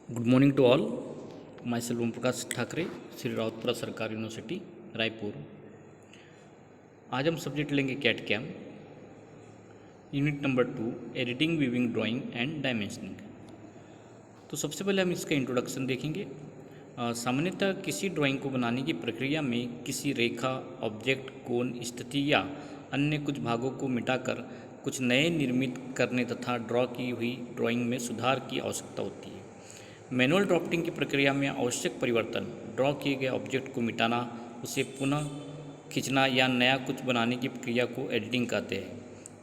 Good morning to all. Myself Om Prakash Thakare, Shri Rawatpura सरकारी university Raipur. आज हम सब्जेक्ट लेंगे CAD CAM, unit number 2, editing, viewing, drawing and dimensioning. तो सबसे पहले हम इसका इंट्रोडक्शन देखेंगे। सामान्यतः किसी ड्राइंग को बनाने की प्रक्रिया में किसी रेखा, ऑब्जेक्ट, कोण, स्थिति या अन्य कुछ भागों को मिटाकर कुछ नए निर्मित करने तथा ड्रॉ की हुई ड्राइंग में सुधार की आवश्यकता होती है। मैनुअल ड्राफ्टिंग की प्रक्रिया में आवश्यक परिवर्तन, ड्रॉ किए गए ऑब्जेक्ट को मिटाना, उसे पुनः खींचना या नया कुछ बनाने की प्रक्रिया को एडिटिंग कहते हैं।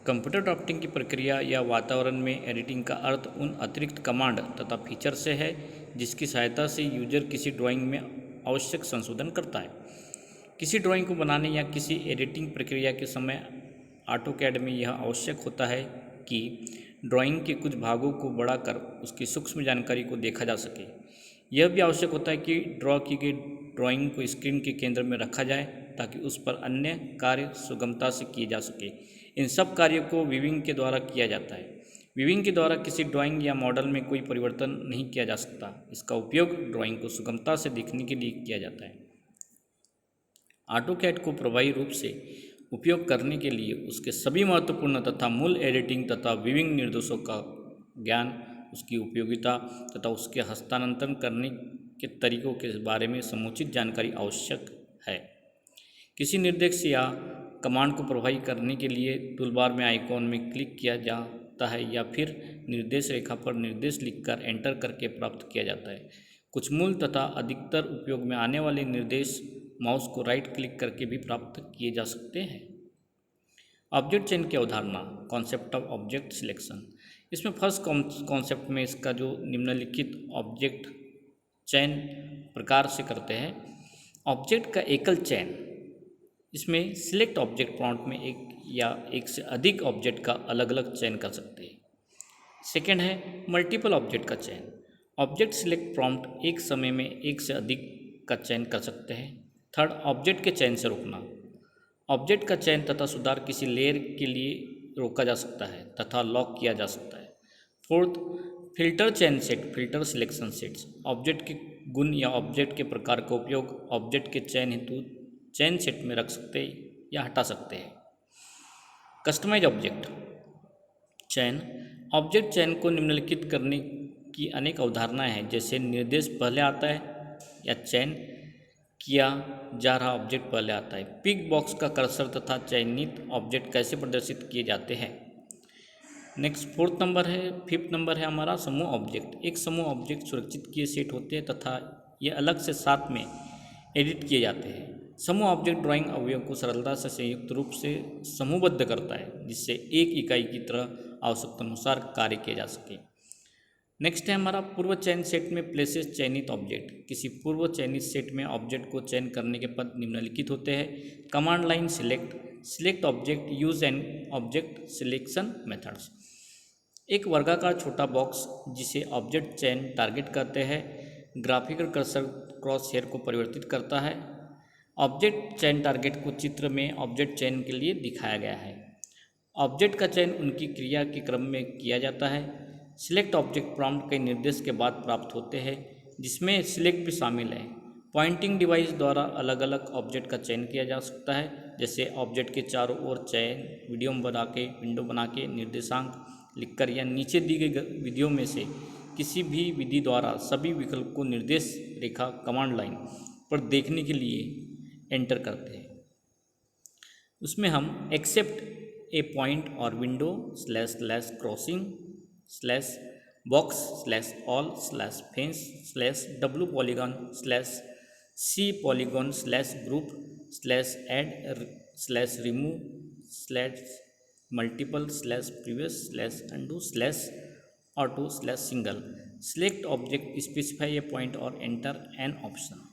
कंप्यूटर ड्राफ्टिंग की प्रक्रिया या वातावरण में एडिटिंग का अर्थ उन अतिरिक्त कमांड तथा फीचर से है जिसकी सहायता से यूजर किसी ड्राइंग में आवश्यक संशोधन करता है। किसी ड्राइंग को बनाने या किसी एडिटिंग प्रक्रिया के समय ऑटोकैड में यह आवश्यक होता है कि ड्राइंग के कुछ भागों को बढ़ाकर उसकी सूक्ष्म जानकारी को देखा जा सके। यह भी आवश्यक होता है कि ड्रॉ की गई ड्राइंग को स्क्रीन के केंद्र में रखा जाए ताकि उस पर अन्य कार्य सुगमता से किए जा सके। इन सब कार्यों को वीविंग के द्वारा किया जाता है। वीविंग के द्वारा किसी ड्राइंग या मॉडल में कोई परिवर्तन नहीं किया जा सकता। इसका उपयोग ड्राइंग को सुगमता से देखने के लिए किया जाता है। ऑटोकैड को प्रभावी रूप से उपयोग करने के लिए उसके सभी महत्वपूर्ण तथा मूल एडिटिंग तथा वीविंग निर्देशों का ज्ञान, उसकी उपयोगिता तथा उसके हस्तांतरण करने के तरीकों के बारे में समुचित जानकारी आवश्यक है। किसी निर्देश या कमांड को प्रभावी करने के लिए टूलबार में आइकॉन में क्लिक किया जाता है या फिर निर्देश रेखा पर निर्देश लिखकर एंटर करके प्राप्त किया जाता है। कुछ मूल तथा अधिकतर उपयोग में आने वाले निर्देश माउस को राइट क्लिक करके भी प्राप्त किए जा सकते हैं। ऑब्जेक्ट चेन की अवधारणा, कॉन्सेप्ट ऑफ ऑब्जेक्ट सिलेक्शन। इसमें फर्स्ट कॉन्सेप्ट में इसका जो निम्नलिखित ऑब्जेक्ट चयन प्रकार से करते हैं। ऑब्जेक्ट का एकल चयन, इसमें सिलेक्ट ऑब्जेक्ट प्रॉम्प्ट में एक या एक से अधिक ऑब्जेक्ट का अलग अलग चयन कर सकते हैं। सेकेंड है मल्टीपल ऑब्जेक्ट का चयन। ऑब्जेक्ट सिलेक्ट प्रॉम्प्ट एक समय में एक से अधिक का चयन कर सकते हैं। थर्ड, ऑब्जेक्ट के चयन से रोकना। ऑब्जेक्ट का चयन तथा सुधार किसी लेयर के लिए रोका जा सकता है तथा लॉक किया जा सकता है। फोर्थ, फिल्टर चयन set, filter selection sets. Object के गुण या ऑब्जेक्ट के प्रकार का उपयोग ऑब्जेक्ट के चयन हेतु चयन सेट में रख सकते या हटा सकते हैं। कस्टमाइज ऑब्जेक्ट चयन। ऑब्जेक्ट चयन को निम्नलिखित करने की अनेक अवधारणाएं हैं, जैसे निर्देश पहले आता है या चयन किया जा रहा ऑब्जेक्ट पहले आता है। पिक बॉक्स का कर्सर तथा चयनित ऑब्जेक्ट कैसे प्रदर्शित किए जाते हैं। नेक्स्ट फिफ्थ नंबर है हमारा समूह ऑब्जेक्ट। एक समूह ऑब्जेक्ट सुरक्षित किए सेट होते हैं तथा ये अलग से साथ में एडिट किए जाते हैं। समूह ऑब्जेक्ट ड्राइंग अवयव को सरलता से संयुक्त रूप से समूहबद्ध करता है जिससे एक इकाई की तरह आवश्यकता अनुसार कार्य किए जा सके। नेक्स्ट है हमारा पूर्व चयन सेट में प्लेसेस चयनित ऑब्जेक्ट। किसी पूर्व चयनित सेट में ऑब्जेक्ट को चयन करने के पद निम्नलिखित होते हैं। Command line select, select object, use and object selection methods. एक वर्गाकार छोटा बॉक्स जिसे ऑब्जेक्ट चयन टारगेट कहते हैं, ग्राफिकल कर्सर क्रॉस हेयर को परिवर्तित करता है। ऑब्जेक्ट चयन टारगेट को चित्र में ऑब्जेक्ट चयन के लिए दिखाया गया है। ऑब्जेक्ट का चयन उनकी क्रिया के क्रम में किया जाता है। सिलेक्ट ऑब्जेक्ट प्रॉम्प्ट कई निर्देश के बाद प्राप्त होते हैं जिसमें सिलेक्ट भी शामिल है। पॉइंटिंग डिवाइस द्वारा अलग अलग ऑब्जेक्ट का चयन किया जा सकता है, जैसे ऑब्जेक्ट के चारों ओर चयन, विंडो बना के निर्देशांक लिखकर या नीचे दी गई विधियों में से किसी भी विधि द्वारा सभी विकल्प को निर्देश रेखा कमांड लाइन पर देखने के लिए एंटर करते हैं। उसमें हम एक्सेप्ट ए पॉइंट और window / crossing / box / all / fence / w polygon / c polygon / group / add / remove / multiple / previous / undo / auto / single. Select object, specify a point और एंटर एन ऑप्शन।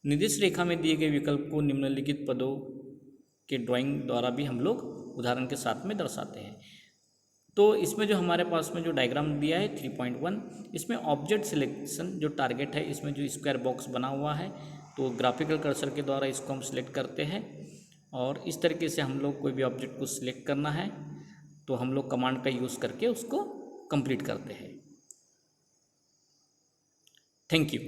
निर्देश रेखा में दिए गए विकल्प को निम्नलिखित पदों के ड्राइंग द्वारा भी हम लोग उदाहरण के साथ में दर्शाते हैं। तो इसमें जो हमारे पास में जो डायग्राम दिया है 3.1, इसमें ऑब्जेक्ट सिलेक्शन जो टारगेट है, इसमें जो स्क्वायर बॉक्स बना हुआ है तो ग्राफिकल कर्सर के द्वारा इसको हम सिलेक्ट करते हैं और इस तरीके से हम लोग कोई भी ऑब्जेक्ट को सिलेक्ट करना है तो हम लोग कमांड का यूज़ करके उसको कंप्लीट करते हैं। Thank you.